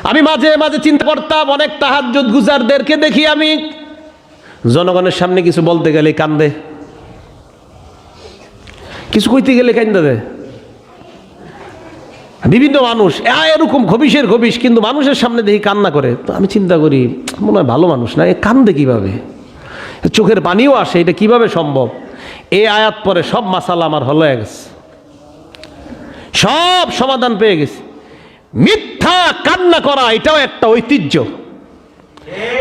আমি মাঝে মাঝে চিন্তা করতাম, অনেক তাহাজ্জুদ গুজারদেরকে দেখি আমি জনগণের সামনে কিছু বলতে গেলে কান্দে, কিছু কইতে গেলে কান্দে দেয়। বিভিন্ন মানুষ এরকম খবিশের খবিশ, কিন্তু মানুষের সামনে দেখি কান্না করে। তো আমি চিন্তা করি, মনে হয় ভালো মানুষ না, এ কান্দে কিভাবে, চোখের পানিও আসে, এটা কিভাবে সম্ভব? এই আয়াত পরে সব মাসালা আমার হলো গেছে, সব সমাধান পেয়ে গেছে। মিথ্যা কান্না করা এটাও একটা ঐতিহ্য,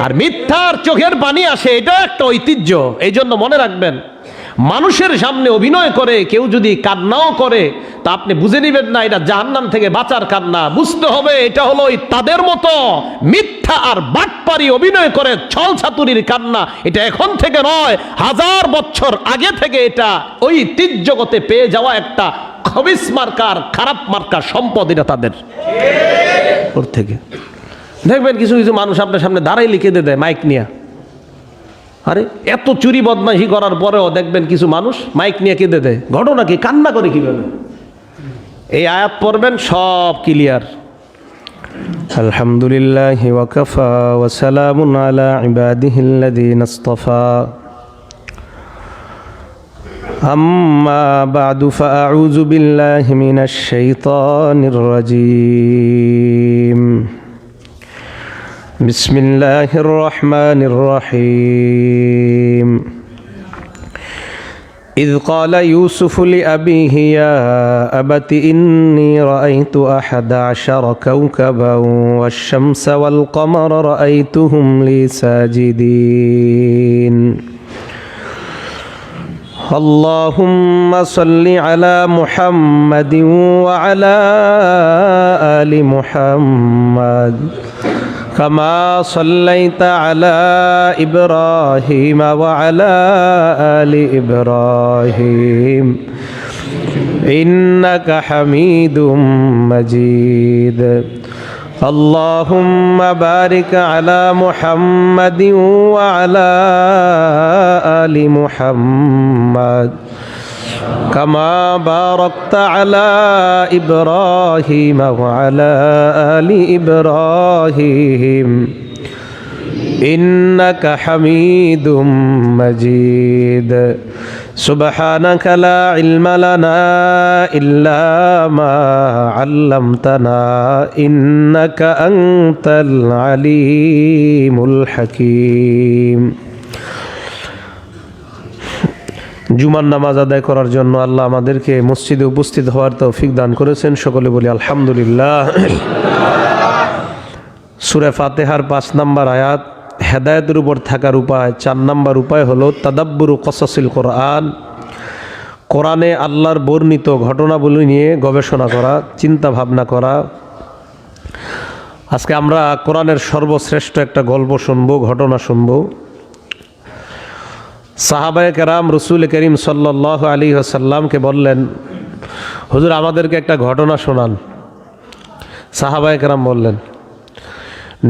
আর মিথ্যার চোখের পানি আসে এটাও একটা ঐতিহ্য। এই জন্য মনে রাখবেন, মানুষের সামনে অভিনয় করে কেউ যদি কান্নাও করে, তা আপনি বুঝে নেবেন না এটা জাহান্নাম থেকে বাঁচার কান্না, বুঝতে হবে এটা হলো তাদের মতো মিথ্যা আর বাটপারি অভিনয় করে ছল ছাতুরির কান্না। এটা এখন থেকে নয়, 1000 বছর আগে থেকে এটা ঐতিহ্যগতে পেয়ে যাওয়া একটা খবিস মার্কার, খারাপ মার্কার সম্পদ এটা তাদের। ওর থেকে দেখবেন কিছু কিছু মানুষ আপনার সামনে দাঁড়াই লিখে দেয় মাইক নিয়ে। আরে এত চুরি বদমাইশি করার পরেও দেখবেন কিছু মানুষ মাইক নিয়ে কেঁদে দেয়। ঘটনা কি? কান্না করে কিভাবে? এই আয়াত পড়বেন, সব ক্লিয়ার। আলহামদুলিল্লাহি ওয়া কাফা ওয়া সালামুন আলা ইবাদিহিল্লাযীনা ইসতাফা আম্মা বা'দু ফাআউযু বিল্লাহি মিনাশ শাইতানির রাজীম। বিসমিল্লাহির রহমানির রহিম। إذ قال يوسف لأبيه يا أبت إني رأيت 11 كوكبا والشمس والقمر رأيتهم لي ساجدين اللهم صل على محمد وعلى آل محمد كما صليت على إبراهيم وعلى آل إبراهيم إنك حميد مجيد اللهم بارك على محمد وعلى آل محمد كما باركت على إبراهيم وعلى آل إبراهيم إنك حميد مجيد سبحانك لا علم لنا إلا ما علمتنا إنك أنت العليم الحكيم। জুমার নামাজ আদায় করার জন্য আল্লাহ আমাদেরকে মসজিদে উপস্থিত হওয়ার তৌফিক দান করেছেন। সকলে বলি আলহামদুলিল্লাহ। সূরা ফাতিহার 5 নম্বর আয়াত, হেদায়েতের উপর থাকার উপায়। 4 নম্বর উপায় হলো তাদাব্বুরু কসাসিল কোরআন, কোরআনে আল্লাহর বর্ণিত ঘটনাবলী নিয়ে গবেষণা করা, চিন্তা ভাবনা করা। আজকে আমরা কোরআনের সর্বশ্রেষ্ঠ একটা গল্প শুনবো, ঘটনা শুনবো। সাহাবায়ে কেরাম রসুল করিম সাল্লাল্লাহু আলাইহি ওয়াসাল্লামকে বললেন, হুজুর আমাদেরকে একটা ঘটনা শোনান। সাহাবায়ে কেরাম বললেন।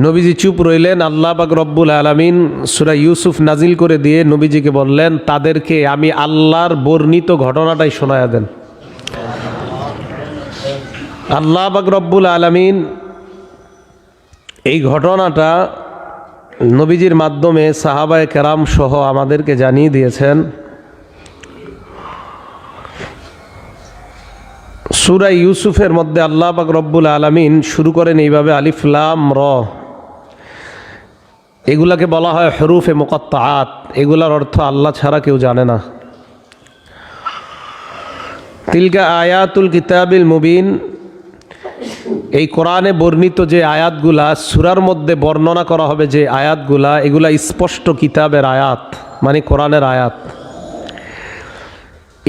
নবীজি চুপ রইলেন। আল্লাহ পাক রব্বুল আলামিন সূরা ইউসুফ নাজিল করে দিয়ে নবীজিকে বললেন, তাদেরকে আমি আল্লাহর বর্ণিত ঘটনাটাই শোনায়া দেন। আল্লাহ পাক রব্বুল আলামিন এই ঘটনাটা নবীজির মাধ্যমে সাহাবায়ে কেরাম সহ আমাদেরকে জানিয়ে দিয়েছেন। সূরা ইউসুফের মধ্যে আল্লাহ পাক রব্বুল আলামিন শুরু করেন এইভাবে, আলিফ লাম র। এগুলাকে বলা হয় হুরুফে মুকাত্তাআত। এগুলার অর্থ আল্লাহ ছাড়া কেউ জানে না। তিলকা আয়াতুল কিতাবিল মুবিন। এই কোরআনে বর্ণিত যে আয়াতগুলা, সূরার মধ্যে বর্ণনা করা হবে যে আয়াতগুলা, এগুলা স্পষ্ট কিতাবের আয়াত, মানে কোরআনের আয়াত।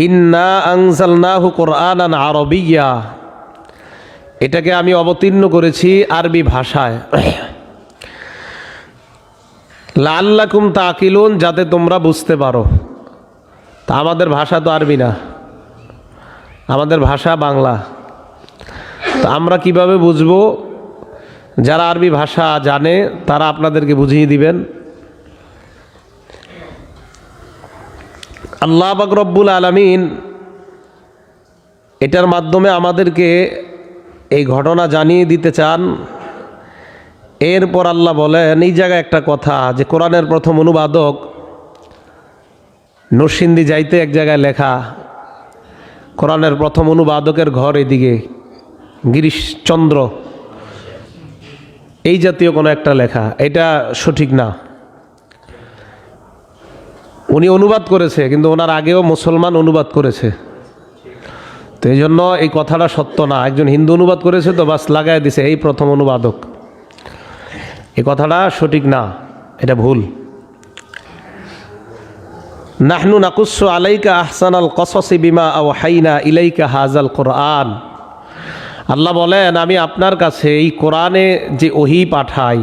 ইন্না আনজালনাহু কুরআনান আরবিয়্যা, এটাকে আমি অবতীর্ণ করেছি আরবি ভাষায়। লাআল্লাকুম তাকিলুন, যাতে তোমরা বুঝতে পারো। তা আমাদের ভাষা তো আরবি না, আমাদের ভাষা বাংলা। তো আমরা কিভাবে বুঝবো? যারা আরবি ভাষা জানে তারা আপনাদেরকে বুঝিয়ে দিবেন। আল্লাহ পাক রব্বুল আলামিন এটার মাধ্যমে আমাদেরকে এই ঘটনা জানিয়ে দিতে চান এরপর আল্লাহ বলেন এই জায়গায় একটা কথা, যে কোরআনের প্রথম অনুবাদক নরসিংদী যাইতে এক জায়গায় লেখা, কোরআনের প্রথম অনুবাদকের ঘর এদিকে গিরিশচন্দ্র, এই জাতীয় কোনো একটা লেখা, এটা সঠিক না। উনি অনুবাদ করেছে, কিন্তু ওনার আগেও মুসলমান অনুবাদ করেছে, তো এই জন্য এই কথাটা সত্য না। একজন হিন্দু অনুবাদ করেছে তো বাস লাগাই দিছে এই প্রথম অনুবাদক, এই কথাটা সঠিক না, এটা ভুল। নাহনু নাকুসু আলাইকা আহসানাল কসসি বিমা আওহাইনা ইলাইকা হাযাল কোরআন। আল্লাহ বলেন আমি আপনার কাছে এই কোরআনে যে ওহী পাঠাই,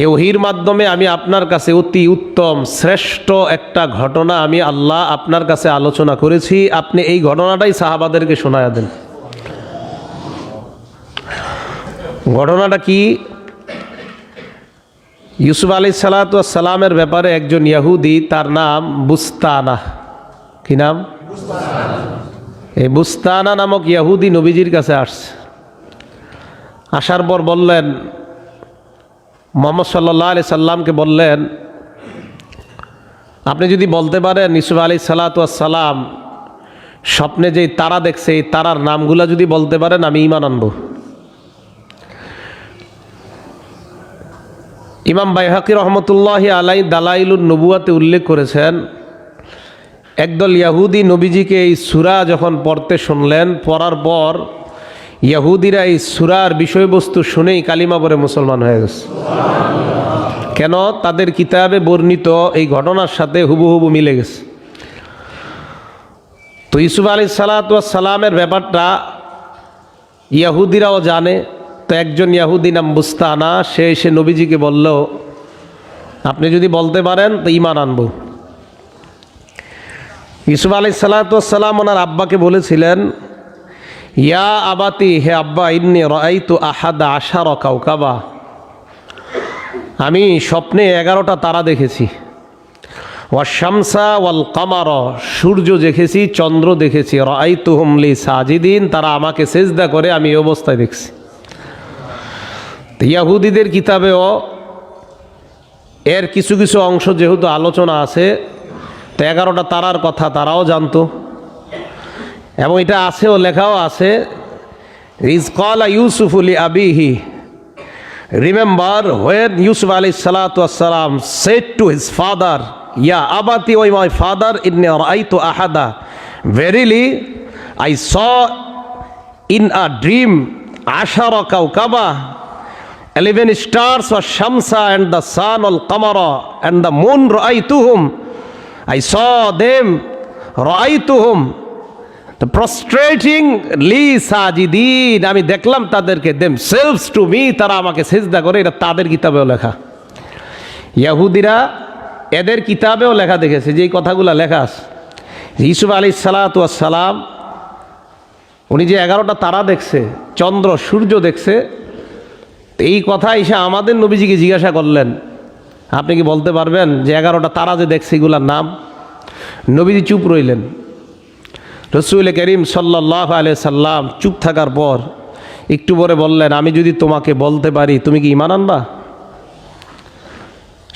এই ওহীর মাধ্যমে আমি আপনার কাছে অতি উত্তম শ্রেষ্ঠ একটা ঘটনা আমি আল্লাহ আপনার কাছে আলোচনা করেছি, আপনি এই ঘটনাটাই সাহাবাদেরকে শোনায়া দেন। ঘটনাটা কি? ইউসুফ আলাইহিসসালামের ব্যাপারে একজন ইহুদি, তার নাম বুস্তানা। কি নাম? এই বুস্তানা নামক ইহুদি নবীজির কাছে আসছে। আসার পর বললেন, মুহাম্মদ সাল্লাল্লাহু আলাইহি সাল্লামকে বললেন, আপনি যদি বলতে পারেন ইউসুফ আলাইহিসসালাম স্বপ্নে যে তারা দেখছে এই তারার নামগুলা যদি বলতে পারেন আমি ঈমান আনবো। ইমাম বাইহাকি রহমতুল্লাহি আলাইহি দালাইলুন নবুয়াতে উল্লেখ করেছেন, একদল ইহুদি নবীজিকে এই সূরা যখন পড়তে শুনলেন, পড়ার পর ইহুদিরা এই সূরার বিষয়বস্তু শুনেই কালিমা পড়ে মুসলমান হয়ে গেছে। কেন? তাদের কিতাবে বর্ণিত এই ঘটনার সাথে হুবহু মিলে গেছে। তো ইউসুফ আলাইহিসসালামের ব্যাপারটা ইহুদিরাও জানে। তো একজন ইহুদি নাম বুস্তানা, সে এসে নবীজিকে বলল, আপনি যদি বলতে পারেন তো ঈমান আনবো। ইউসুফ আলাইহিসসালাম ওনার আব্বাকে বলেছিলেন, ইয়া আবাতি, হে আব্বা, ইন্নী রাআইতু আহাদা আশারা কাওকাবা, আমি স্বপ্নে 11টা তারা দেখেছি। ওয়াশ-শামসা ওয়াল কামারা, সূর্য দেখেছি, চন্দ্র দেখেছি। রাআইতুহুম লি সাজিদিন, তারা আমাকে সেজদা করে আমি এই অবস্থায় দেখছি। ইহুদিদের কিতাবেও এর কিছু কিছু অংশ যেহেতু আলোচনা আছে, তো 11টা তারার কথা তারাও জানতো, এবং এটা আছেও, লেখাও আছে। ইজ ক্বালা ইউসুফু লি আবিহি, remember when Yusuf alayhi said to his father, Ya abati, O my father, inni ra'aytu ahada, verily I saw in a dream ashara kawkaba, 11 stars, wa shamsa, and the sun, al qamara, and the moon, ra'aytuhum, I saw them, ra'aytuhum, the prostrating li sajidin, আমি দেখলাম তাদেরকে, themselves to me, তারা আমাকে সিজদা করে। এটা তাদের কিতাবেও লেখা। ইহুদিরা এদের কিতাবেও লেখা দেখেছে, যে এই কথাগুলো লেখা আছে। ইউসুফ আলাইহিসসালাম উনি যে 11টা তারা দেখছে, চন্দ্র সূর্য দেখছে, এই কথা এসে আমাদের নবীজিকে জিজ্ঞাসা করলেন, আপনি কি বলতে পারবেন যে 11টা তারা যে দেখছে এগুলার নাম? নবীজি চুপ রইলেন। রসুল করিম সাল্লাল্লাহু আলাইহি সাল্লাম চুপ থাকার পর একটু পরে বললেন, আমি যদি তোমাকে বলতে পারি তুমি কি ঈমান আনবা?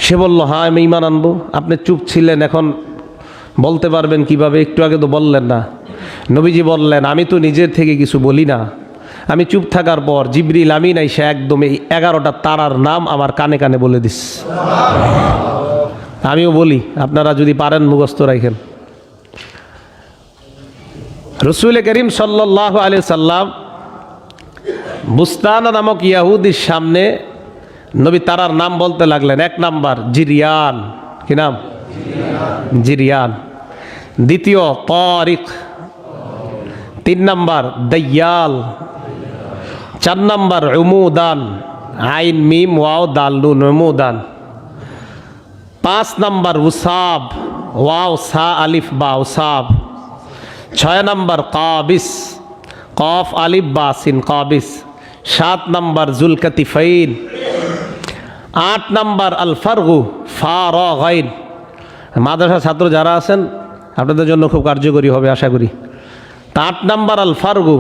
সে বলল, হ্যাঁ আমি ঈমান আনবো। আপনি চুপ ছিলেন, এখন বলতে পারবেন কিভাবে? একটু আগে তো বললেন না। নবীজি বললেন, আমি তো নিজের থেকে কিছু বলি না। আমি চুপ থাকার পর জিবরিল আমিন আইসা একদম এই 11টা তারার নাম আমার কানে কানে বলে দিস। আমিও বলি, আপনারা যদি পারেন মুখস্থ রাখেন। রসুল করিম সাল্লাল্লাহু আলাইহি সাল্লাম বুস্তানা নামক ইহুদির সামনে নবী তারার নাম বলতে লাগলেন। 1 নাম্বার জিরিয়ান। কি নাম? জিরিয়ান। দ্বিতীয় তারিক। 3 নাম্বার দাইয়াল। 4 নাম্বার উমুদান, আইন মিম ওয়াও দাল নুন, উমুদান। 5 নাম্বার উসাব, ওয়াও সা আলিফ বা উসাব। 6 নাম্বার কাবিস, কফ আলিফ বা সিন কাবিস। 7 নাম্বার জুলকাতিফাইন। 8 নাম্বার আল ফারগু, ফা র গাইন। মাদ্রাসা ছাত্র যারা আছেন আপনাদের জন্য খুব কার্যকরী হবে আশা করি। 8 নাম্বার আল ফারগু।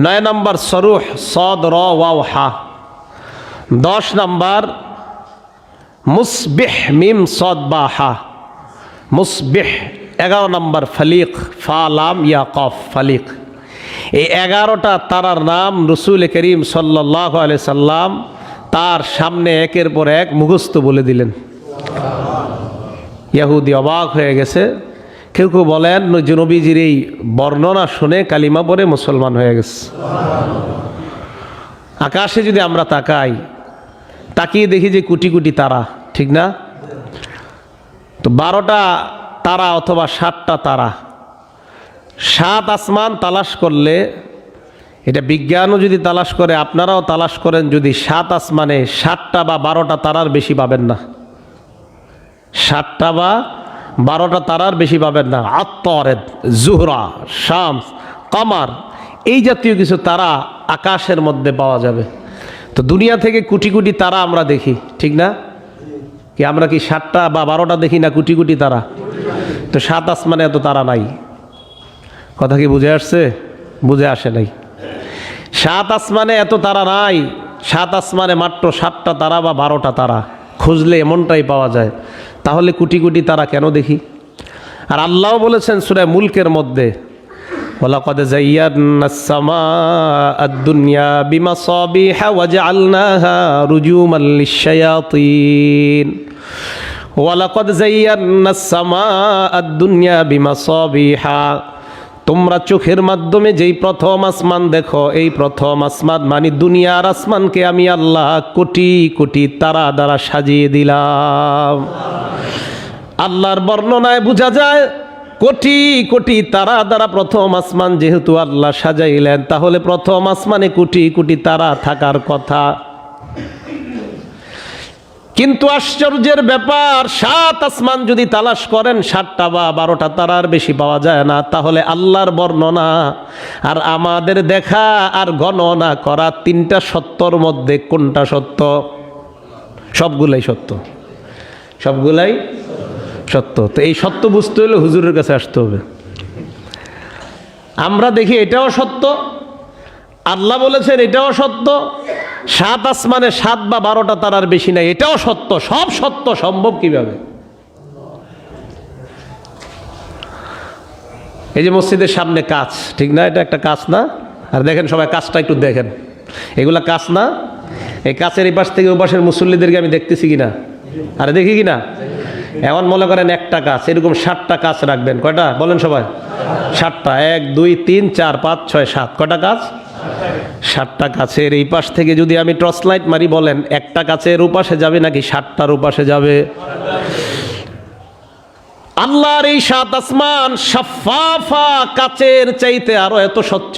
9 নাম্বার সরুহ, সদ র ওয়াও হা। 10 নাম্বার মুসবিহ, মিম সদ বা হা, মুসবিহ। 11 নাম্বার ফালিক, ফা লাম ইয়া কফ, ফালিক। এই 11টা তারার নাম রসুল করিম সাল্লাল্লাহু আলাইহি সাল্লাম তার সামনে একের পর এক মুখস্থ বলে দিলেন। ইহুদি অবাক হয়ে গেছে। কেউ কেউ বলেন যে নবীজির এই বর্ণনা শুনে কালিমা পড়ে মুসলমান হয়ে গেছে। আকাশে যদি আমরা তাকিয়ে দেখি যে কোটি কোটি তারা, ঠিক না? তো 12টা তারা অথবা 7টা তারা, 7 আসমান তালাশ করলে, এটা বিজ্ঞানও যদি তালাশ করে, আপনারাও তালাশ করেন, যদি 7 আসমানে 7টা বা 12টা তারার বেশি পাবেন না। 7টা বা 12টা তারার বেশি পাবেন না। আত্তারিদ, জুহরা, শামস, কমার, এই জাতীয় কিছু তারা আকাশের মধ্যে পাওয়া যাবে। তো দুনিয়া থেকে কোটি কোটি তারা আমরা দেখি, ঠিক না? কি আমরা কি 7টা বা 12টা দেখি না? কোটি কোটি তারা। তো 7 আসমানে এত তারা নাই। কথা কি বুঝে আসছে? বুঝে আসে নাই। 7 আসমানে এত তারা নাই। 7 আসমানে মাত্র 7টা তারা বা 12টা তারা খুঁজলে এমনটাই পাওয়া যায়। তাহলে কোটি কোটি তারা কেন দেখি? আর আল্লাহ বলেছেন সূরা মুলকের মধ্যে, ওয়ালাকাদ যায়্যানাস সামাআদ দুনিয়া বিমাসাবিহা ওয়াজআলনাহা রুজুমান লিশ-শায়াতিন। ওয়ালাকাদ যায়্যানাস সামাআদ দুনিয়া বিমাসাবিহা, তোমরা চোখের মাধ্যমে যেই প্রথম আসমান দেখো, এই প্রথম আসমান মানে দুনিয়ার আসমানকে আমি আল্লাহ কোটি কোটি তারা দ্বারা সাজিয়ে দিলাম। আল্লাহর বর্ণনায় বোঝা যায় কোটি কোটি তারা দ্বারা প্রথম আসমান যেহেতু আল্লাহ সাজাইলেন, তাহলে প্রথম আসমানে কোটি কোটি তারা থাকার কথা। কিন্তু আশ্চর্যের ব্যাপার, 7 আসমান যদি তালাশ করেন 7টা বা 12টা তারার বেশি পাওয়া যায় না। তাহলে আল্লাহর বর্ণনা আর আমাদের দেখা আর গণনা করা 3টা সত্যর মধ্যে কোনটা সত্য? সবগুলাই সত্য, সবগুলাই সত্য। তো এই সত্য বুঝতে হলে হুজুরের কাছে আসতে হবে। আমরা দেখি এটাও সত্য, আল্লাহ বলেছেন এটাও সত্য। 7 আসমানে 7 বা 12টা তারার বেশি নাই, এটাও সত্য। সব সত্য সম্ভব কিভাবে? এই যে মসজিদের সামনে কাঁচ, ঠিক না? এটা একটা কাঁচ না? আর দেখেন সবাই কাঁচটা একটু দেখেন, এগুলা কাঁচ না? এই কাঁচের এই পাশ থেকে ওই পাশের মুসল্লিদেরকে আমি দেখতেছি কিনা? আরে দেখি কিনা? এমন মনে করেন একটা কাঁচ, এরকম 7টা কাঁচ রাখবেন। কয়টা বলেন সবাই? 7টা। 1 2 3 4 5 6 7। কয়টা কাঁচ? 7টা কাছের এই পাশ থেকে যদি আমি টর্চ লাইট মারি, বলেন একটা কাছের উপাশে যাবে নাকি 7টার উপাশে যাবে? আল্লাহর এই 7 আসমান শাফাফা, কাচের চাইতে আরো এত স্বচ্ছ।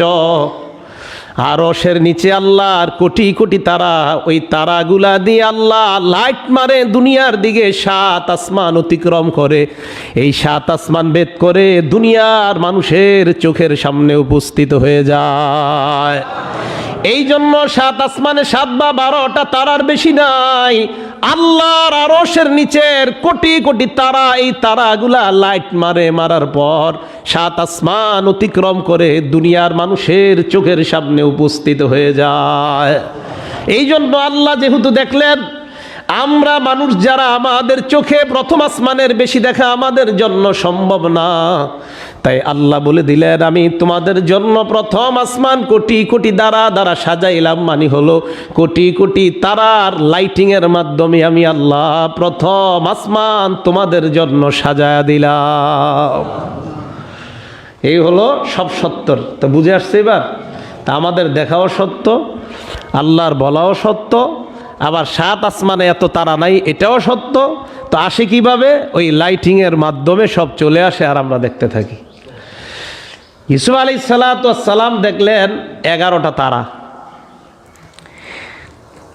আরশের নিচে আল্লাহর কোটি কোটি তারা, ওই তারাগুলা দিয়ে আল্লাহ লাইট মারে দুনিয়ার দিকে। 7 আসমান অতিক্রম করে, এই 7 আসমান ভেদ করে দুনিয়ার মানুষের চোখের সামনে উপস্থিত হয়ে যায়। এই জন্য 7 আসমানে 7 বা 12টা তারার বেশি নাই। আল্লাহর আরশের নিচের কোটি কোটি তারা, এই তারাগুলা লাইট মারার পর 7 আসমান অতিক্রম করে দুনিয়ার মানুষের চোখের সামনে উপস্থিত হয়ে যায়। এই জন্য আল্লাহ যেহেতু দেখলেন আমরা মানুষ যারা, আমাদের চোখে প্রথম আসমানের বেশি দেখা আমাদের জন্য সম্ভব না, তাই আল্লাহ বলে দিলেন আমি তোমাদের জন্য প্রথম আসমান কোটি কোটি দ্বারা সাজাইলাম। মানে হলো কোটি কোটি তারার লাইটিং এর মাধ্যমে আমি আল্লাহ প্রথম আসমান তোমাদের জন্য সাজায়া দিলাম। এই হলো সব সত্যর। তো বুঝে আসছে এবার? তা আমাদের দেখাও সত্য, আল্লাহর বলাও সত্য, আবার 7 আসমানে এত তারা নাই, এটাও সত্য। তো আসে কিভাবে? ওই লাইটিং এর মাধ্যমে সব চলে আসে আর আমরা দেখতে থাকি। ইউসুফ আলাইহিস সালাম দেখলেন 11টা তারা।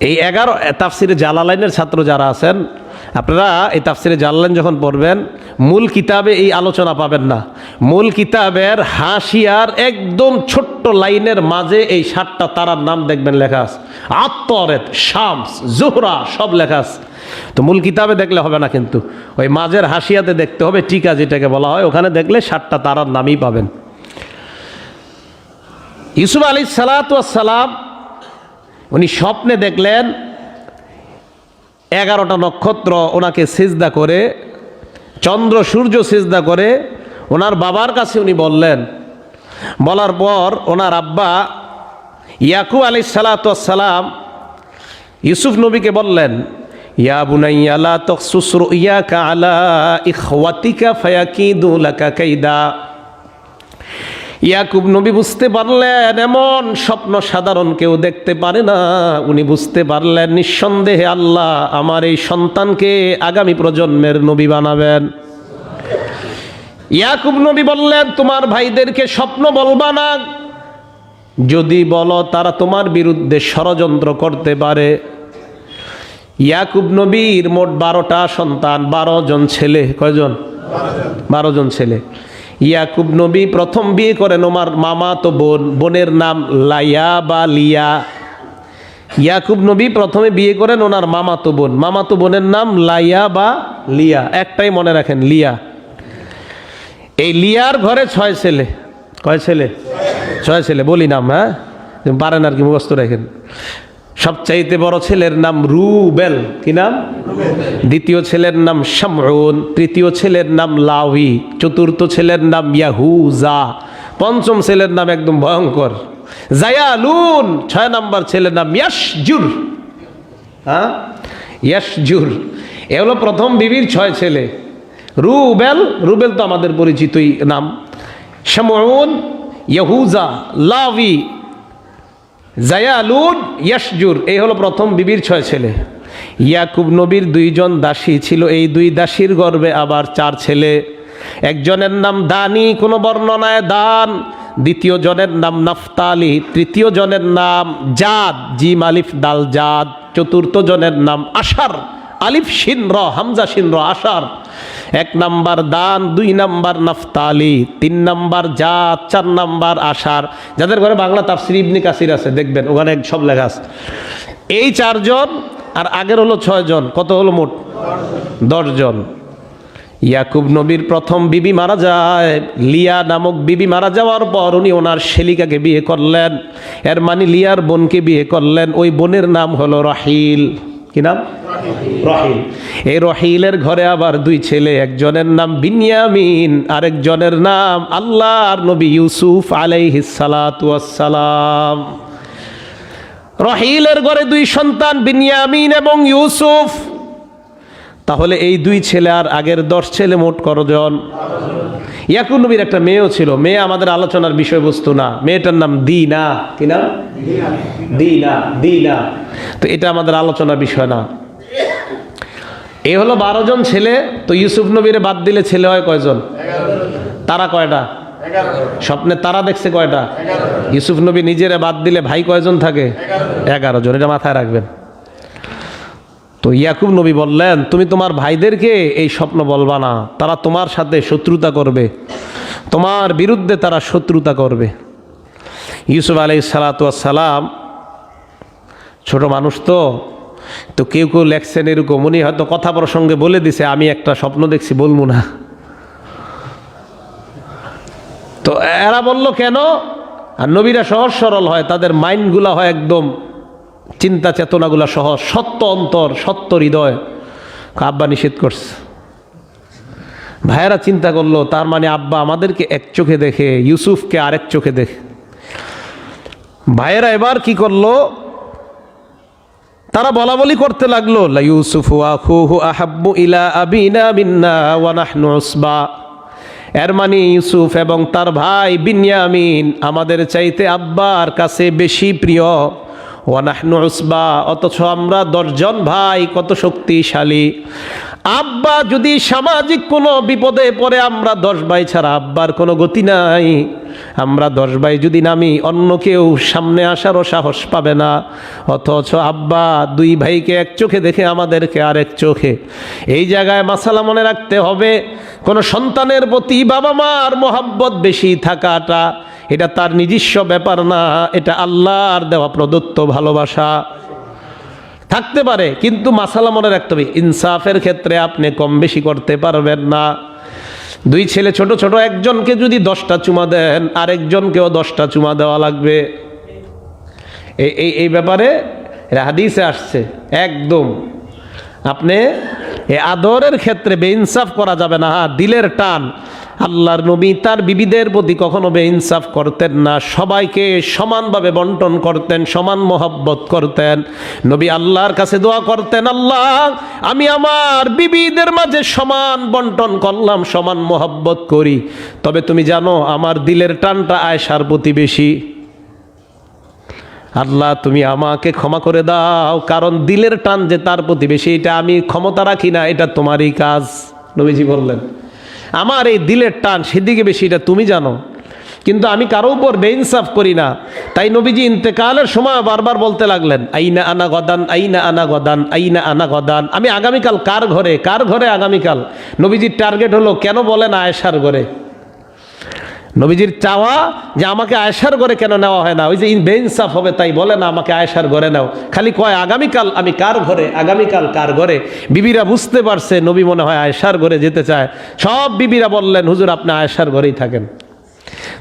এই 11 তাফসিরে জালালাইনের ছাত্র যারা আছেন, আপনারা এই তাফসিরে জালালাইন যখন পড়বেন, মূল কিতাবে এই আলোচনা পাবেন না। মূল কিতাবের হাসিয়ার একদম ছোট্ট লাইনের মাঝে এই 7টা তারার নাম দেখবেন লেখা আছে। আত্তারিদ, শামস, জুহরা সব লেখা আছে। তো মূল কিতাবে দেখলে হবে না, কিন্তু ওই মাঝের হাসিয়াতে দেখতে হবে, টিকা যেটাকে বলা হয়, ওখানে দেখলে 7টা তারার নামই পাবেন। ইউসুফ আলাইহিস সালাম উনি স্বপ্নে দেখলেন 11টা নক্ষত্র ওনাকে সিজদা করে, চন্দ্র সূর্য সিজদা করে ওনার বাবার কাছে উনি বললেন। বলার পর ওনার আব্বা ইয়াকুব আলাইহিস সালাতু ওয়াস সালাম ইউসুফ নবীকে বললেন, ইয়া বুনাইয়া লা তাকসুস রুইয়াকা আলা ইখওয়াতিকা ফায়াকিদু লাকা কাইদা। ইয়াকুব নবী বুঝতে পারলেন এমন স্বপ্ন সাধারণ কেউ দেখতে পারে না। উনি বুঝতে পারলেন নিঃসন্দেহে আল্লাহ আমার এই সন্তানকে আগামী প্রজন্মের নবী বানাবেন। ইয়াকুব নবী বললেন, তোমার ভাইদেরকে স্বপ্ন বলবা না, যদি বলো তারা তোমার বিরুদ্ধে ষড়যন্ত্র করতে পারে। ইয়াকুব নবীর মোট 12টা সন্তান, 12 জন ছেলে। কয়জন? 12 জন ছেলে। ইয়াকুব নবী প্রথম বিয়ে করেন ওনার মামাতো বোন, বোনের নাম লাইয়া বা লিয়া। ইয়াকুব নবী প্রথমে বিয়ে করেন ওনার মামাতো বোন, মামাতো বোনের নাম লাইয়া বা লিয়া, একটাই মনে রাখেন, লিয়া। এই লিয়ার ঘরে 6 ছেলে। কয় ছেলে? 6 ছেলে। বলি নাম, হ্যাঁ পারেন আর কি, মুখস্থ রাখেন। সবচাইতে বড় ছেলের নাম রুবেল। কি নাম? দ্বিতীয় ছেলের নাম শামউন, তৃতীয় ছেলের নাম লাউই, চতুর্থ ছেলের নাম ইয়াহুজা, পঞ্চম ছেলের নাম একদম ভয়ঙ্কর জায়ালুন, 6 নম্বর ছেলের নাম ইয়াশজুর। হ্যাঁ, ইয়াশজুর। এ হলো প্রথম বিবির 6 ছেলে। রুবেল, রুবেল তো আমাদের পরিচিতই নাম। শামউন, ইয়াহুজা, লাউই, জায়ালুন, ইয়াশজুর, এই হলো প্রথম বিবির 6 ছেলে। ইয়াকুব নবীর 2 জন দাসী ছিল, এই 2 দাসীর গর্ভে আবার 4 ছেলে। একজনের নাম দানি, কোনো বর্ণনায় দান, দ্বিতীয় জনের নাম নাফতালি, তৃতীয় জনের নাম জাদ, জিম আলিফ দাল জাদ, চতুর্থ জনের নাম আশার, আলিফ শিন র, হামজা শিন র, আশার। 1 নাম্বার দান, 2 নাম্বার নাফতালি, 3 নাম্বার জাদ, 4 নাম্বার আশার। যাদের ঘরে বাংলা তাফসীর ইবনে কাসির আছে দেখবেন ওখানে সব লেখা আছে। এই 4 জন আর আগের হলো 6 জন, কত হলো মোট? 10 জন। ইয়াকুব নবীর প্রথম বিবি মারা যায়, লিয়া নামক বিবি মারা যাওয়ার পর উনি ওনার শেলিকাকে বিয়ে করলেন, এর মানে লিয়ার বোনকে বিয়ে করলেন। ওই বোনের নাম হলো রাহিল। কি নাম? রাহিল। এই রাহিলের ঘরে আবার 2 ছেলে, একজনের নাম বিনিয়ামিন, আরেকজনের নাম আল্লাহর নবী ইউসুফ আলাইহিস সালাতু ওয়াস সালাম। রাহিলের ঘরে 2 সন্তান, বিনিয়ামিন এবং ইউসুফ। তাহলে এই 2 ছেলে আর আগের 10 ছেলে মোট কতজন? ইয়াকুব নবীর একটা মেয়েও ছিল, মেয়ে আমাদের আলোচনার বিষয়বস্তু না, মেয়েটার নাম দিনা। কি নাম? দিনা। দিনা, তো এটা আমাদের আলোচনার বিষয় না। এই হলো 12 জন ছেলে। তো ইউসুফ নবীরে বাদ দিলে ছেলে হয় কয়জন? 11। তারা কয়টা? 11। স্বপ্নে তারা দেখছে কয়টা? 11। ইউসুফ নবী নিজেরে বাদ দিলে ভাই কয়জন থাকে? 11 জন। এটা মাথায় রাখবেন। তো ইয়াকুব নবী বললেন, তুমি তোমার ভাইদেরকে এই স্বপ্ন বলবা না, তারা তোমার সাথে শত্রুতা করবে, তোমার বিরুদ্ধে তারা শত্রুতা করবে। ইউসুফ আলাইহিস সালাতু ওয়াস সালাম ছোট মানুষ, তো কেউ কেউ লেখছেন এরকম, উনি হয়তো কথা প্রসঙ্গে বলে দিছে আমি একটা স্বপ্ন দেখছি, বলবো না। তো এরা বলল কেন? আর নবীরা সহজ সরল হয়, তাদের মাইন্ডগুলা হয় একদম, চিন্তা চেতনাগুলা সহজ, সত্য অন্তর, সত্য হৃদয়। আব্বা নিষেধ করছে। ভাইয়েরা চিন্তা করলো, তার মানে আব্বা আমাদেরকে এক চোখে দেখে, ইউসুফকে আরেক চোখে দেখে। ভাইয়েরা এবার কি করলো? তারা বলা বলি করতে লাগলো, লা ইউসুফু আখুহু আহাব্বু ইলা আবিনা মিন্না ওয়া নাহনু উসবা। এর মানে ইউসুফ এবং তার ভাই বিনিয়ামিন আমাদের চাইতে আব্বার কাছে বেশি প্রিয়। ওয়া নাহনু উসবা, অথচ আমরা 10 জন ভাই, কত শক্তিশালী। আব্বা যদি সামাজিক কোনো বিপদে পড়ে, আমরা 10 ভাই ছাড়া আব্বার কোনো গতি নাই। আমরা 10 ভাই যদি নামি, অন্য কেউ সামনে আসারও সাহস পাবে না। অথচ আব্বা 2 ভাইকে এক চোখে দেখে আমাদেরকে আরেক চোখে। এই জায়গায় মাসালা মনে রাখতে হবে, কোনো সন্তানের প্রতি বাবা মার মহব্বত বেশি থাকাটা এটা তার নিজস্ব ব্যাপার না, এটা আল্লাহর দেওয়া প্রদত্ত ভালোবাসা। থাকতে পারে, কিন্তু মাসালা মনে রাখতে হবে, ইনসাফের ক্ষেত্রে আপনি কম বেশি করতে পারবেন না। 2 ছেলে ছোট ছোট, একজনকে যদি 10টা চুমা দেন, আরেকজনকেও 10টা চুমা দেওয়া লাগবে। এই ব্যাপারে হাদিসে আসছে একদম। আপনি এই আদরের ক্ষেত্রে বেইনসাফ করা যাবে না। হ্যাঁ, দিলের টান, আল্লাহর নবী তার বিবিদের প্রতি কখনো বেইনসাফ করতেন না, সবাইকে সমানভাবে বন্টন করতেন, সমান মহব্বত করতেন। নবী আল্লাহর কাছে দোয়া করতেন, আল্লাহ আমি আমার বিবিদের মাঝে সমান বন্টন করলাম, সমান মহব্বত করি, তবে তুমি জানো আমার দিলের টানটা আয়েশার প্রতি বেশি। আল্লাহ তুমি আমাকে ক্ষমা করে দাও, কারণ দিলের টান যে তার প্রতি বেশি এটা আমি ক্ষমতা রাখি না, এটা তোমারই কাজ। নবীজি বললেন আমার এই দিলের টান সেদিকে বেশি, এটা তুমি জানো, কিন্তু আমি কারো উপর বেইনসাফ করি না। তাই নবীজি ইন্তেকালের সময় বারবার বলতে লাগলেন, আইনা আনা গদান, আইনা আনা গদান, আইনা আনা গদান, আমি আগামীকাল কার ঘরে, কার ঘরে আগামীকাল। নবীজির টার্গেট হলো, কেন বলেন আয়েশার ঘরে। নবীজির চাওয়া যে আমাকে আয়েশার ঘরে কেন নেওয়া হয় না, ওই যে বেইনসাফ হবে তাই বলে না আমাকে আয়েশার ঘরে নাও, খালি কয় আগামীকাল আমি কার ঘরে, আগামীকাল কার ঘরে। বিবিরা বুঝতে পারছে নবী মনে হয় আয়েশার ঘরে যেতে চায়, সব বিবিরা বললেন হুজুর আপনি আয়েশার ঘরেই থাকেন।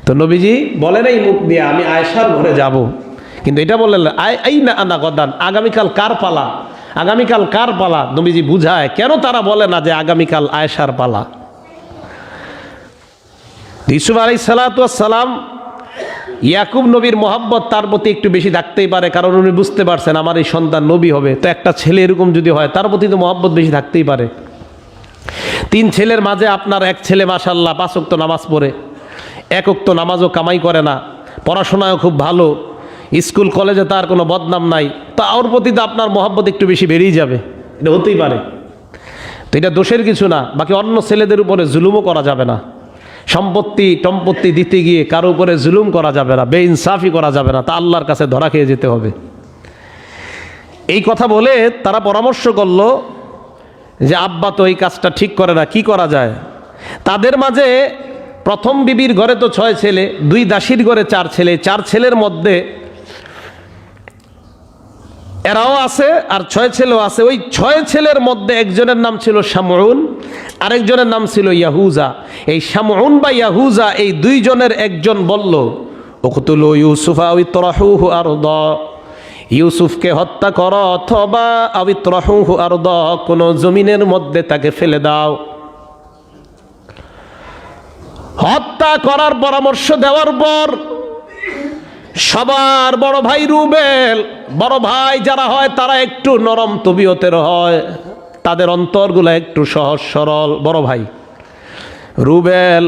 তো নবীজি বলেন এই মুখ দিয়ে আমি আয়েশার ঘরে যাব, কিন্তু এটা বললেন আইনা আনা গদান, আগামীকাল কার পালা, আগামীকাল কার পালা। নবীজি বুঝায় কেন তারা বলে না যে আগামীকাল আয়েশার পালা। ইউসুফ আলাইহিস সালাতু ওয়াস সালাম, ইয়াকুব নবীর মহব্বত তার প্রতি একটু বেশি থাকতেই পারে, কারণ উনি বুঝতে পারছেন আমার এই সন্তান নবী হবে, তো একটা ছেলে এরকম যদি হয় তার প্রতি তো মহব্বত বেশি থাকতেই পারে। 3 ছেলের মাঝে আপনার এক ছেলে মাশাআল্লাহ 5 ওয়াক্ত নামাজ পড়ে, 1 ওয়াক্ত নামাজও কামাই করে না, পড়াশোনাও খুব ভালো, স্কুল কলেজে তার কোনো বদনাম নাই, তো ওর প্রতি তো আপনার মহব্বত একটু বেশি বেড়েই যাবে, এটা হতেই পারে। তো এটা দোষের কিছু না। বাকি অন্য ছেলেদের উপরে জুলুমও করা যাবে না, সম্পত্তি দিতে গিয়ে কারো উপরে জুলুম করা যাবে না, বেইনসাফি করা যাবে না, তা আল্লাহর কাছে ধরা খেয়ে যেতে হবে। এই কথা বলে তারা পরামর্শ করলো যে আব্বা তো এই কাজটা ঠিক করে না, কি করা যায়। তাদের মাঝে প্রথম বিবির ঘরে তো 6 ছেলে, 2 দাসীর ঘরে 4 ছেলে, 4 ছেলের মধ্যে এরাও আছে আর 6 ছেলেও আছে। ওই 6 ছেলের মধ্যে একজনের নাম ছিল শামউন, আরেকজনের নাম ছিল ইয়াহুজা। এই শামউন বা ইয়াহুজা এই 2 জনের একজন বলল, উকতুলু ইউসুফা আও ইতরাহুহু আরদা, ইউসুফকে হত্যা করো অথবা আও ইতরাহুহু আরদা, কোন জমিনের মধ্যে তাকে ফেলে দাও। হত্যা করার পরামর্শ দেওয়ার পর সবার বড় ভাই রুবেল, বড় ভাই যারা হয় তারা একটু নরম তবিয়তের হয়, তাদের অন্তরগুলো একটু সহজ সরল। বড় ভাই রুবেল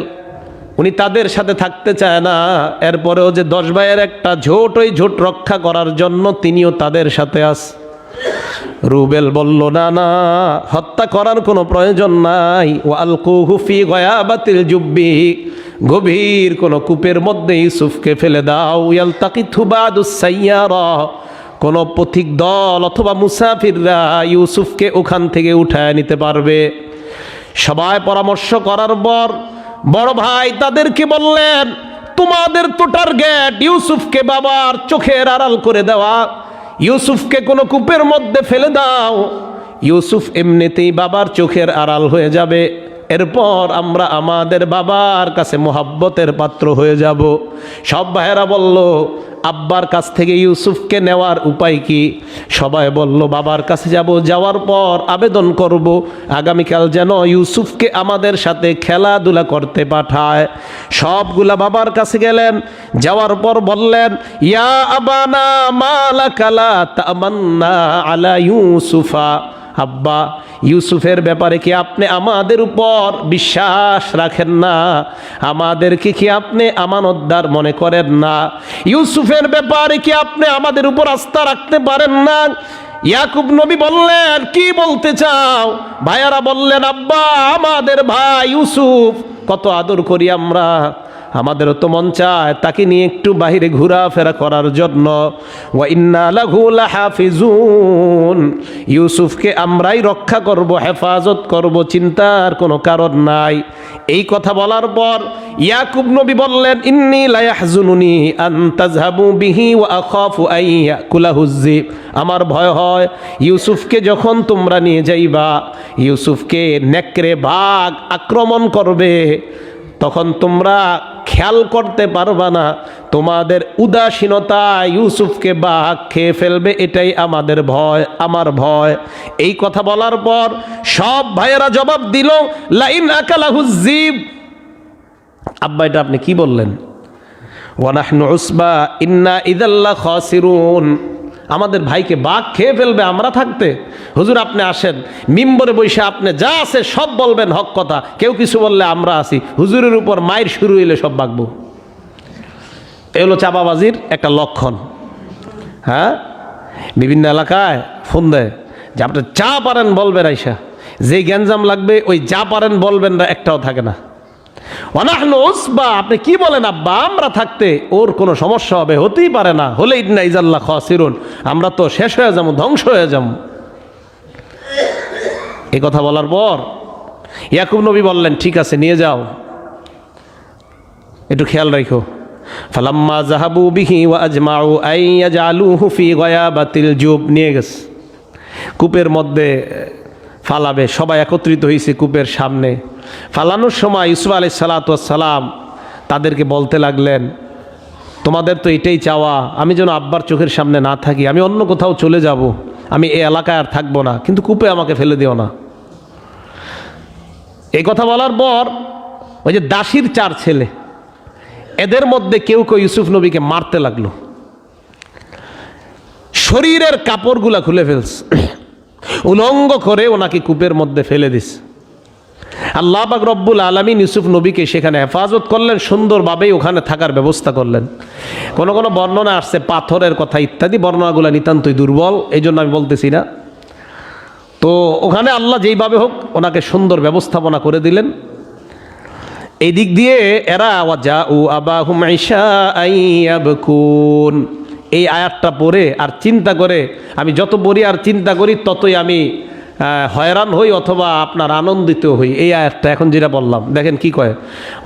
উনি তাদের সাথে থাকতে চায় না, এরপরেও যে 10 ভাইয়ের একটা ঝোট, ওই ঝোট রক্ষা করার জন্য তিনিও তাদের সাথে আছে। রুবেল বলল না না, হত্যা করার কোনো প্রয়োজন নাই। ওয়ালকুহু ফি গয়াবাতিল জুব্বি, গভীর কোনো কূপের মধ্যে ইউসুফকে ফেলে দাও। ইয়ালতাকিতহু বাদুস সাইয়ারা, কোনো পথিক দল অথবা মুসাফিররা ইউসুফকে ওখান থেকে উঠায় নিতে পারবে। সবাই পরামর্শ করার পর বড় ভাই তাদেরকে বললেন, তোমাদের তো টার্গেট ইউসুফকে বাবার চোখের আড়াল করে দেওয়া, ইউসুফকে কোনো কূপের মধ্যে ফেলে দাও, ইউসুফ এমনিতেই বাবার চোখের আড়াল হয়ে যাবে, এরপর আমরা আমাদের বাবার কাছে মোহাব্বতের পাত্র হয়ে যাব। সব ভাইয়েরা বলল, আব্বার কাছ থেকে ইউসুফকে নেওয়ার উপায় কি? সবাই বলল বাবার কাছে যাব, যাওয়ার পর আবেদন করব আগামীকাল যেন ইউসুফকে আমাদের সাথে খেলাধুলা করতে পাঠায়। সবগুলা বাবার কাছে গেলেন, যাওয়ার পর বললেন, ইয়া আবানা মালাকা লা তামান্না আলা ইউসুফা, আব্বা ইউসুফের ব্যাপারে কি আপনি আমাদের উপর বিশ্বাস রাখেন না? আমাদেরকে কি আপনি আমানতদার মনে করেন না? ইউসুফের ব্যাপারে কি আপনি আমাদের উপর আস্থা রাখতে পারেন না? ইয়াকুব নবী বললেন, কি বলতে চাও? ভাইয়ারা বললেন, আব্বা আমাদের ভাই ইউসুফ কত আদর করি আমরা, আমাদেরও তো মন চায় তাকে নিয়ে একটু বাহিরে ঘোরাফেরা করার জন্য। ওয়া ইন্না লাহু লাহাফিজুন, ইউসুফকে আমরাই রক্ষা করব, হেফাজত করব, চিন্তার কোনো কারণ নাই। এই কথা বলার পর ইয়াকুব নবী বললেন, ইন্নী লা ইয়াহজুনুনি আন তাযহাবু বিহি ওয়া আখাফু আন ইয়াকুলাহু যিব, আমার ভয় হয় ইউসুফকে যখন তোমরা নিয়ে যাইবা, ইউসুফকে নেকড়ে বাঘ আক্রমণ করবে, তখন তোমরা খেয়াল করতে পারবা না, তোমাদের উদাসীনতা ইউসুফকে বাঘ খেয়ে ফেলবে, এটাই আমাদের ভয়, আমার ভয়। এই কথা বলার পর সব ভাইয়েরা জবাব দিল, লাইন আকালাহু যিব। আব্বা এটা আপনি কি বললেন? ওয়া নাহনু উসবা ইন্না ইযাল্লা খাসিরুন, আমাদের ভাইকে বাঘ খেয়ে ফেলবে আমরা থাকতে? হুজুর আপনি আসেন, মিম্বরে বসে আপনি যা আছে সব বলবেন, হক কথা, কেউ কিছু বললে আমরা আছি, হুজুরের উপর মায়ের শুরু হইলে সব বাগবো। এ হলো চাপাবাজির একটা লক্ষণ। হ্যাঁ, বিভিন্ন এলাকায় ফোন দেয় যে আপনি যা পারেন বলবেন, আইসা যে গ্যাঞ্জাম লাগবে ওই যা পারেন বলবেন না, একটাও থাকে না। ওয়ানাহনু উসবা, আপনি কি বলেন আব্বা, আমরা থাকতে ওর কোনো সমস্যা হবে? হতেই পারে না, হলে ইন্না ইযাল্লা খাসিরুন, আমরা তো শেষ হয়ে যাবো, ধ্বংস হয়ে যাবো। এই কথা বলার পর ইয়াকুব নবী বললেন, ঠিক আছে নিয়ে যাও, একটু খেয়াল রাখো। ফালাম্মা যাহাবু বিহি ওয়া আজমাউ আন ইয়াজআলুহু ফি গায়াবাতিল জুব, নিয়ে গেছে কূপের মধ্যে ফালাবে, সবাই একত্রিত হয়েছে কূপের সামনে। ফালানোর সময় ইউসুফ আলাইহিস সালাতু ওয়াস সালাম তাদেরকে বলতে লাগলেন, তোমাদের তো এটাই চাওয়া, আমি যেন আব্বার চোখের সামনে না থাকি, আমি অন্য কোথাও চলে যাব, আমি এই এলাকায় আর থাকবো না, কিন্তু কূপে আমাকে ফেলে দিও না। এই কথা বলার পর ওই যে দাসীর 4 ছেলে, এদের মধ্যে কেউ কেউ ইউসুফ নবীকে মারতে লাগলো, শরীরের কাপড়গুলা খুলে ফেলছে, উলঙ্গ করে ওনাকে কূপের মধ্যে ফেলে দিস। আল্লাহ পাক রব্বুল আলামিন ইউসুফ নবীকে সেখানে হেফাজত করলেন, সুন্দরভাবেই ওখানে থাকার ব্যবস্থা করলেন। কোন কোন বর্ণনা আসছে পাথরের কথা ইত্যাদি, বর্ণনাগুলো নিতান্তই দুর্বল, এই জন্য আমি বলতেছি না। তো ওখানে আল্লাহ যেইভাবে হোক ওনাকে সুন্দর ব্যবস্থাপনা করে দিলেন। এই দিক দিয়ে এরা ওয়াজাউ আবাহুম ইশাআন ইয়াবকুন, এই আয়াতটা পড়ে আর চিন্তা করে, আমি যত পড়ি আর চিন্তা করি ততই আমি হয়রান হই অথবা আপনার আনন্দিত হই। এই আয়াতটা এখন যেটা বললাম, দেখেন কি কয়,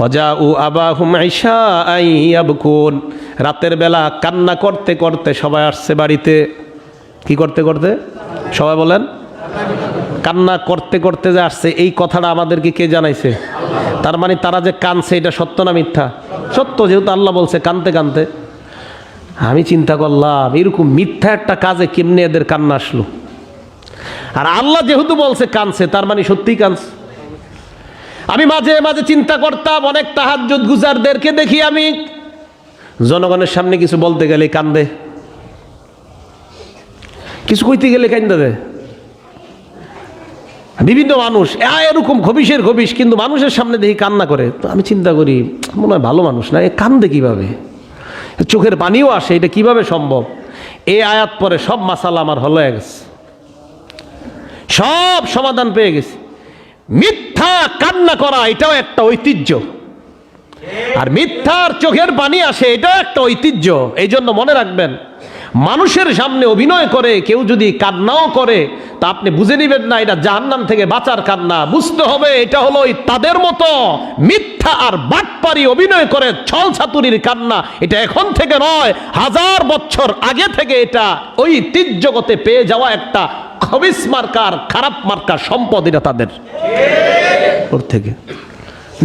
ওয়াজাউ আবাহুম ইশাআন ইয়াবকুন, রাতের বেলা কান্না করতে করতে সবাই আসছে বাড়িতে। কি করতে করতে? সবাই বলেন, কান্না করতে করতে যে আসছে, এই কথাটা আমাদেরকে কে জানাইছে? তার মানে তারা যে কানছে এটা সত্য না মিথ্যা? সত্য, যেহেতু আল্লাহ বলছে কানতে কানতে। আমি চিন্তা করলাম এরকম মিথ্যা একটা কাজে কেমনে এদের কান্না আসলো, আর আল্লাহ যেহেতু বলছে কানছে, তার মানে সত্যিই কানছে। আমি মাঝে মাঝে চিন্তা করতাম, অনেক তাহাজ্জুদ গুজারদেরকে দেখি আমি জনগণের সামনে কিছু বলতে গেলে কান্দে, কিছু কইতে গেলে কান্দে দেয়। বিভিন্ন মানুষ এরকম খবিশের খবিশ, কিন্তু মানুষের সামনে দেখি কান্না করে। তো আমি চিন্তা করি মনে হয় ভালো মানুষ না, এ কান্দে কিভাবে, চোখের পানিও আসে, এটা কিভাবে সম্ভব? এই আয়াত পরে সব মাসালা আমার হলো হয়ে গেছে, সব সমাধান পেয়ে গেছি। মিথ্যা কান্না করা এটাও একটা ঐতিহ্য, আর মিথ্যার চোখের পানি আসে এটাও একটা ঐতিহ্য। এই জন্য মনে রাখবেন, মানুষের সামনে অভিনয় করে কেউ যদি কান্নাও করে তা আপনি বুঝে নেবেন না এটা জাহান্নাম থেকে বাঁচার কান্না, বুঝতে হবে এটা হলো তাদের মতো মিথ্যা আর বাটপারি অভিনয় করে ছল ছাতুরির কান্না। এটা এখন থেকে নয়, 1000 বছর আগে থেকে এটা ঐতিহ্যগতে পেয়ে যাওয়া একটা খবিস মার্কার, খারাপ মার্কার সম্পদ এটা তাদের। ওর থেকে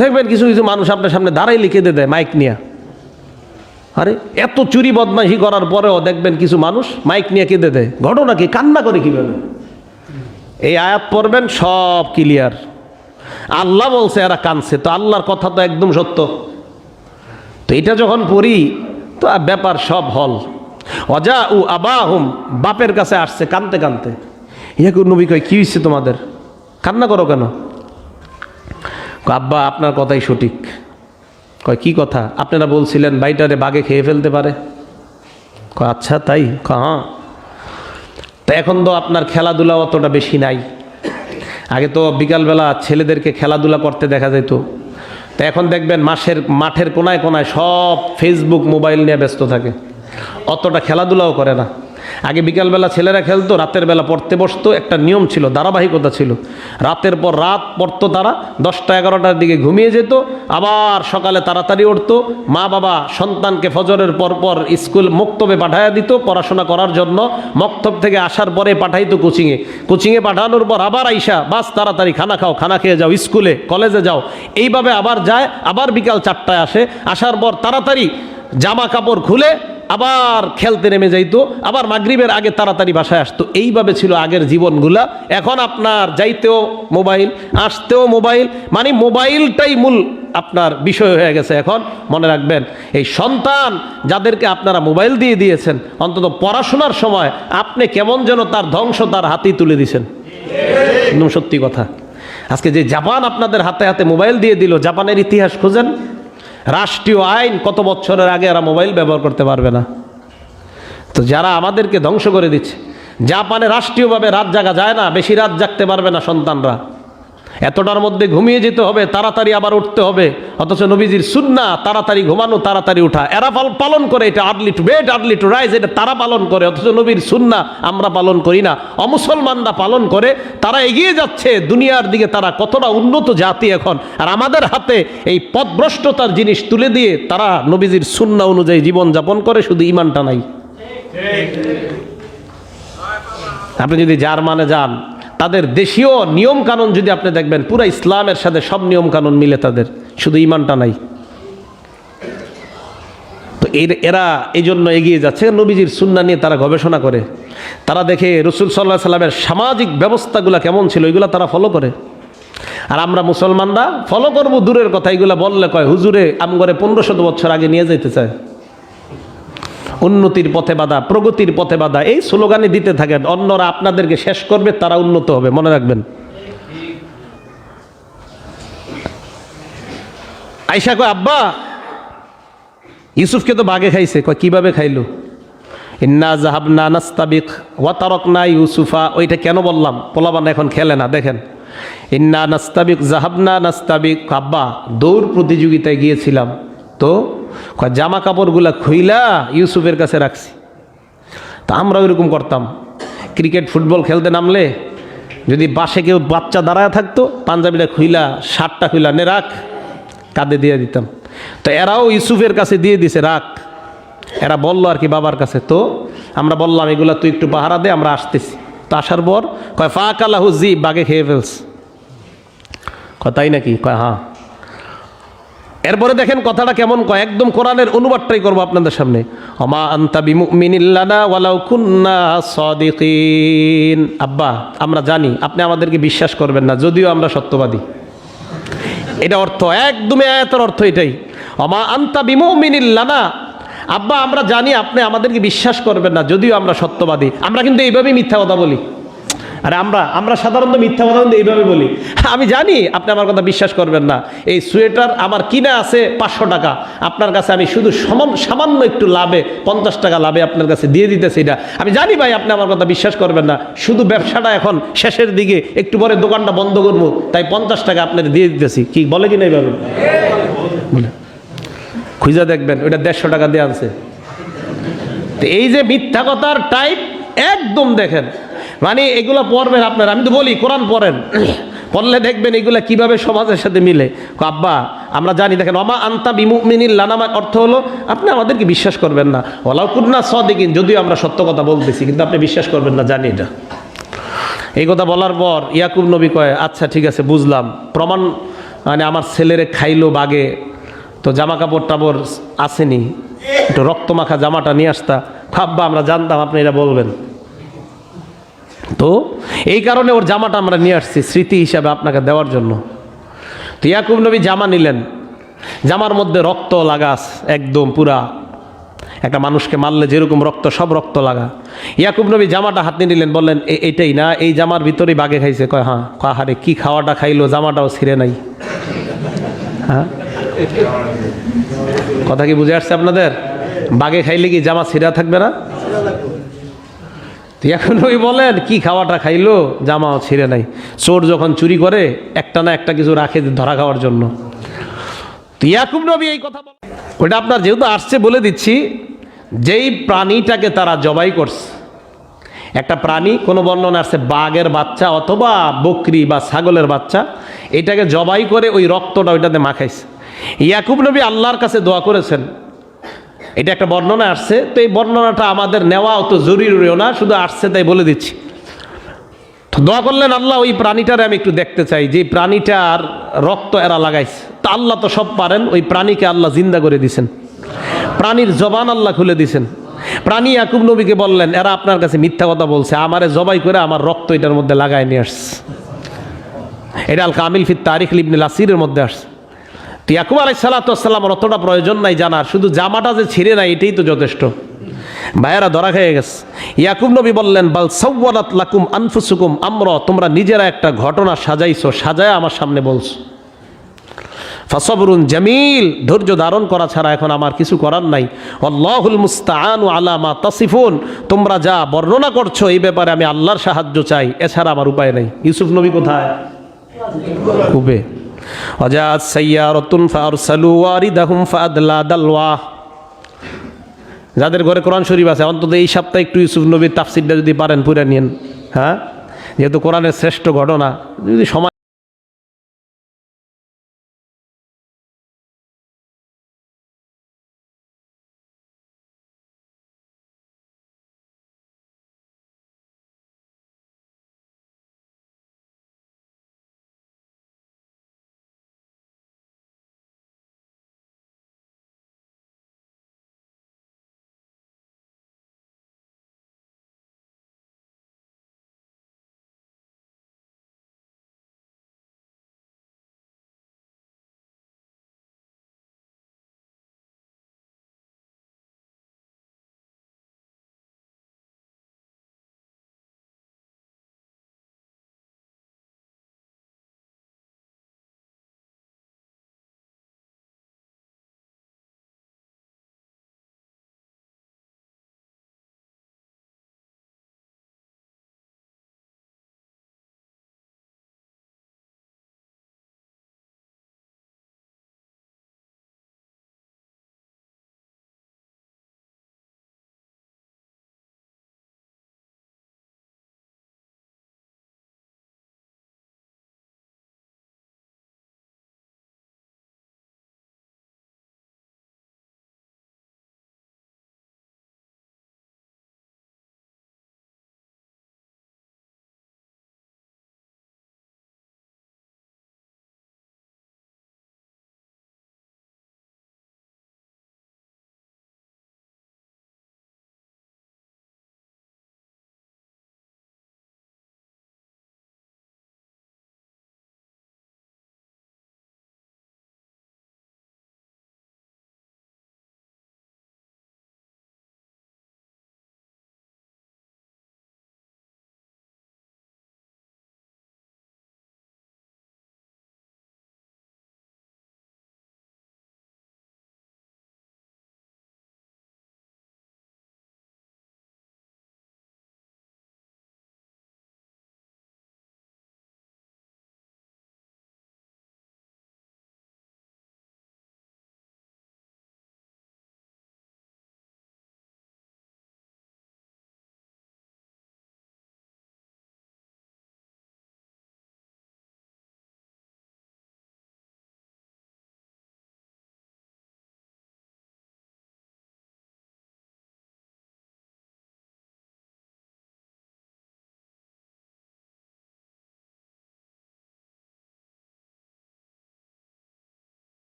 দেখবেন কিছু কিছু মানুষ আপনার সামনে দাঁড়াই লিখে দেয় মাইক নিয়ে। আরে এত চুরি বদমাইশি করার পরেও দেখবেন কিছু মানুষ মাইক নিয়ে কেঁদে দেয়। ঘটনা কি? কান্না করে কিভাবে? এই আয়াত পড়বেন সব ক্লিয়ার। আল্লাহ বলছে এরা কানছে, তো আল্লাহর কথা তো একদম সত্য। তো এটা যখন পড়ি তো ব্যাপার সব হল। ওয়াজাউ আবাহুম, বাপের কাছে আসছে কানতে কানতে। ইয়াকুব নবী কয়, কি হয়েছে তোমাদের, কান্না করো কেন? আব্বা আপনার কথাই সঠিক। কয় কি কথা? আপনারা বলছিলেন বাইটারে বাঘে খেয়ে ফেলতে পারে। কয় আচ্ছা তাই? হ্যাঁ। তা এখন তো আপনার খেলাধুলা অতটা বেশি নাই। আগে তো বিকালবেলা ছেলেদেরকে খেলাধুলা করতে দেখা যেত, তা এখন দেখবেন মাঠের কোনায় কোনায় সব ফেসবুক মোবাইল নিয়ে ব্যস্ত থাকে, অতটা খেলাধুলাও করে না। আগে বিকালবেলা ছেলেরা খেলতো, রাতের বেলা পড়তে বসতো, একটা নিয়ম ছিল, ধারাবাহিকতা ছিল। রাতের পর রাত পড়তো তারা, 10টা 11টার দিকে ঘুমিয়ে যেত, আবার সকালে তাড়াতাড়ি উঠতো। মা বাবা সন্তানকে ফজরের পর পর স্কুল মক্তবে পাঠাইয়া দিত পড়াশোনা করার জন্য। মক্তব থেকে আসার পরে পাঠাইতো কোচিংয়ে পাঠানোর পর আবার আইসা বাস তাড়াতাড়ি খানা খাও, খানা খেয়ে যাও, স্কুলে কলেজে যাও। এইভাবে আবার যায়, আবার বিকাল 4টায় আসে, আসার পর তাড়াতাড়ি জামা কাপড় খুলে আবার খেলতে নেমে যাইতো, আবার মাগরিবের আগে তাড়াতাড়ি বাসায় আসতো। এইভাবে ছিল আগের জীবনগুলা। এখন আপনার যাইতেও মোবাইল, আসতেও মোবাইল, মানে মোবাইলটাই মূল আপনার বিষয় হয়ে গেছে এখন। মনে রাখবেন, এই সন্তান যাদেরকে আপনারা মোবাইল দিয়ে দিয়েছেন, অন্তত পড়াশোনার সময় আপনি কেমন যেন তার ধ্বংস তার হাতেই তুলে দিয়েছেন। একদম সত্যি কথা। আজকে যে জাপান আপনাদের হাতে হাতে মোবাইল দিয়ে দিল, জাপানের ইতিহাস খোঁজেন, রাষ্ট্রীয় আইন কত বছরের আগে এরা মোবাইল ব্যবহার করতে পারবে না। তো যারা আমাদেরকে ধ্বংস করে দিচ্ছে, জাপানে রাষ্ট্রীয়ভাবে রাত জাগা যায় না, বেশি রাত জাগতে পারবে না সন্তানরা, এতটার মধ্যে ঘুমিয়ে যেতে হবে, তাড়াতাড়ি আবার উঠতে হবে। অথচ নবীজির সুন্নাহ তাড়াতাড়ি ঘুমানো, তাড়াতাড়ি উঠা, এরা পালন করে এটা early to bed early to rise, এটা তারা পালন করে, অথচ নবীর সুন্নাহ আমরা পালন করি না। অমুসলমানরা পালন করে, তারা এগিয়ে যাচ্ছে দুনিয়ার দিকে, তারা কতটা উন্নত জাতি এখন। আর আমাদের হাতে এই পথভ্রষ্টতার জিনিস তুলে দিয়ে তারা নবীজির সুন্নাহ অনুযায়ী জীবনযাপন করে, শুধু ইমানটা নাই। আপনি যদি জার্মানে যান, তাদের দেশীয় নিয়ম কানুন যদি আপনি দেখবেন, পুরো ইসলামের সাথে সব নিয়ম কানুন মিলে তাদের, শুধু ইমানটা নাই। তো এরা এই জন্য এগিয়ে যাচ্ছে, নবীজির সুন্নাহ নিয়ে তারা গবেষণা করে, তারা দেখে রাসূল সাল্লাল্লাহু আলাইহি সাল্লামের সামাজিক ব্যবস্থাগুলো কেমন ছিল, এগুলো তারা ফলো করে। আর আমরা মুসলমানরা ফলো করব দূরের কথা, এগুলো বললে কয় হুজুরে আমগরে 1500 বছর আগে নিয়ে যেতে চায়, উন্নতির পথে বাধা, প্রগতির পথে বাধা, এই স্লোগানে দিতে থাকেন। অন্যরা আপনাদেরকে শেষ করবে, তারা উন্নত হবে, মনে রাখবেন। আয়েশা কয়, আব্বা ইউসুফকে তো বাঘে খাইছে। কয় কিভাবে খাইলো? ইন্না যাহাবনা নাস্তাবিক ওয়া তারাকনা ইউসুফা। ওইটা কেন বললাম? পোলাপান এখন খেলে না, দেখেন। ইন্না নাস্তাবিক যাহাবনা নাস্তাবিক, আব্বা দৌড় প্রতিযোগিতায় গিয়েছিলাম, তো জামা কাপড়গুলা খুইলা ইউসুফের কাছে রাখছি। তা আমরা ওইরকম করতাম, ক্রিকেট ফুটবল খেলতে নামলে যদি পাশে কেউ বাচ্চা দাঁড়ায় থাকতো, পাঞ্জাবিটা খুইলা, শার্টটা খুইলা নে রাখ, কাঁধে দিয়ে দিতাম। তো এরাও ইউসুফের কাছে দিয়ে দিছে, রাখ। এরা বললো আর কি বাবার কাছে। তো আমরা বললাম এগুলা তুই একটু পাহারা দে, আমরা আসতেছি। তো আসার পর কয় ফাকালাহু জি, বাঘে খেয়ে ফেলস। কয় তাই নাকি? কয় হ্যাঁ। এরপরে দেখেন কথাটা কেমন কয়, একদম কোরআনের অনুবাদটাই করবো আপনাদের সামনে। ওমা আনতা বিমুমিনিন লানা ওয়ালাউ কুন্না সাদিকিন। আব্বা আমরা জানি আপনি আমাদেরকে বিশ্বাস করবেন না, যদিও আমরা সত্যবাদী। এটা অর্থ একদমই, আয়াতের অর্থ এটাই। ওমা আনতা বিমুমিনিন লানা, আব্বা আমরা জানি আপনি আমাদেরকে বিশ্বাস করবেন না, যদিও আমরা সত্যবাদী। আমরা কিন্তু এইভাবেই মিথ্যা কথা বলি। আরে আমরা সাধারণত মিথ্যা কথা কিন্তু এইভাবে বলি, আমি জানি আপনি আমার কথা বিশ্বাস করবেন না, এই সোয়েটার আমার কিনা আছে 500 টাকা, আপনার কাছে আমি শুধু সামান্য একটু লাভে 50 টাকা লাভে আপনার কাছে দিয়ে দিতেছি। এটা আমি জানি ভাই আপনি আমার কথা বিশ্বাস করবেন না, শুধু ব্যবসাটা এখন শেষের দিকে, একটু পরে দোকানটা বন্ধ করবো, তাই 50 টাকা আপনার দিয়ে দিতেছি। কি বলে কিনা এইভাবে বলে, খুঁজা দেখবেন ওইটা 150 টাকা দিয়ে আনছে। তো এই যে মিথ্যা কথার টাইপ একদম দেখেন, মানে এগুলো পড়বেন আপনারা, আমি তো বলি কোরআন পড়েন, পড়লে দেখবেন এগুলা কিভাবে সমাজের সাথে মিলে। আব্বা আমরা জানি, দেখেন ওমা আনতা বিমুমিনিন লানা অর্থ হলো আপনি আমাদেরকে বিশ্বাস করবেন না, ওয়ালাউ কুন্না সাদিকিন, যদিও আমরা সত্য কথা বলতেছি কিন্তু আপনি বিশ্বাস করবেন না, জানি এটা। এই কথা বলার পর ইয়াকুব নবী কয় আচ্ছা ঠিক আছে বুঝলাম, প্রমাণ মানে আমার ছেলেরে খাইলো বাগে, তো জামা কাপড় টাপড় আসেনি, একটু রক্তমাখা জামাটা নিয়ে আসতা। আব্বা আমরা জানতাম আপনি এটা বলবেন, তো এই কারণে ওর জামাটা আমরা নিয়ে আসছি স্মৃতি হিসাবে আপনাকে দেওয়ার জন্য। তো ইয়াকুব নবী জামা নিলেন, জামার মধ্যে রক্ত লাগাস, একদম পুরা একটা মানুষকে মারলে যেরকম রক্ত, সব রক্ত লাগা। ইয়াকুব নবী জামাটা হাতে নিলেন, বললেন এইটাই না, এই জামার ভিতরেই বাঘে খাইছে। কয় হ্যাঁ। কয় হারে কি খাওয়াটা খাইলো, জামাটাও ছিঁড়ে নাই। হ্যাঁ কথা কি বুঝে আসছে আপনাদের? বাঘে খাইলে কি জামা ছিঁড়া থাকবে না? এখন ওই বলেন কি খাওয়াটা খাইলো, জামাও ছিঁড়ে নাই। চোর যখন চুরি করে একটা না একটা কিছু রাখে ধরা খাওয়ার জন্য। তো ইয়াকুব নবী এই কথা ওটা আপনার যেহেতু আসছে বলে দিচ্ছি, যেই প্রাণীটাকে তারা জবাই করছে একটা প্রাণী, কোনো বর্ণনা আছে বাঘের বাচ্চা অথবা বকরি বা ছাগলের বাচ্চা, এটাকে জবাই করে ওই রক্তটা ওইটাতে মাখাইছে। ইয়াকুব নবী আল্লাহর কাছে দোয়া করেছেন, এটা একটা বর্ণনা আসছে। তো এই বর্ণনাটা আমাদের নেওয়া অত জরুরিও না, শুধু আসছে তাই বলে দিচ্ছি। তো দোয়া করলেন, আল্লাহ ওই প্রাণীটারে আমি একটু দেখতে চাই, যে প্রাণীটার রক্ত এরা লাগাইছে। তা আল্লাহ তো সব পারেন, ওই প্রাণীকে আল্লাহ জিন্দা করে দিছেন, প্রাণীর জবান আল্লাহ খুলে দিছেন। প্রাণী ইয়াকুব নবীকে বললেন, এরা আপনার কাছে মিথ্যা কথা বলছে, আমারে জবাই করে আমার রক্ত এটার মধ্যে লাগায় নিয়ে আসছে। এটা আল কামিল ফি তারিখ ইবনুল আসিরের মধ্যে আসছে। তো ইয়াকুব আলাইহিস সালাতু ওয়াস সালাম অতটা প্রয়োজন নাই জানার, শুধু জামাটা যে ছিঁড়ে নাই এটাই তো যথেষ্ট। ভাইয়েরা ধরা খেয়ে গেছে। ইয়াকুব নবী বললেন, বাল সাওয়ালাত লাকুম আনফুসুকুম আমরা, তোমরা নিজেরা একটা ঘটনা সাজাইছো, সাজায় আমার সামনে বলছো। ফাসবরুন জামিল, ধৈর্য ধারণ করা ছাড়া এখন আমার কিছু করার নাই। আল্লাহুল মুস্তাআনু আলা মা তাসিফুন, তোমরা যা বর্ণনা করছো এই ব্যাপারে আমি আল্লাহর সাহায্য চাই, এছাড়া আমার উপায় নেই। ইউসুফ নবী কোথায়? কুবে। ওয়াজাআত সাইয়ারাতুন ফারসালু ওয়ারিদাহুম ফাআদলা দালওয়া। যাদের ঘরে কোরআন শরীফ আছে অন্তত এই সপ্তাহে একটু ইউসুফ নবীর তাফসিরটা যদি পারেন পুরা নিয়েন, হ্যাঁ, যেহেতু কোরআনের শ্রেষ্ঠ ঘটনা, যদি সময়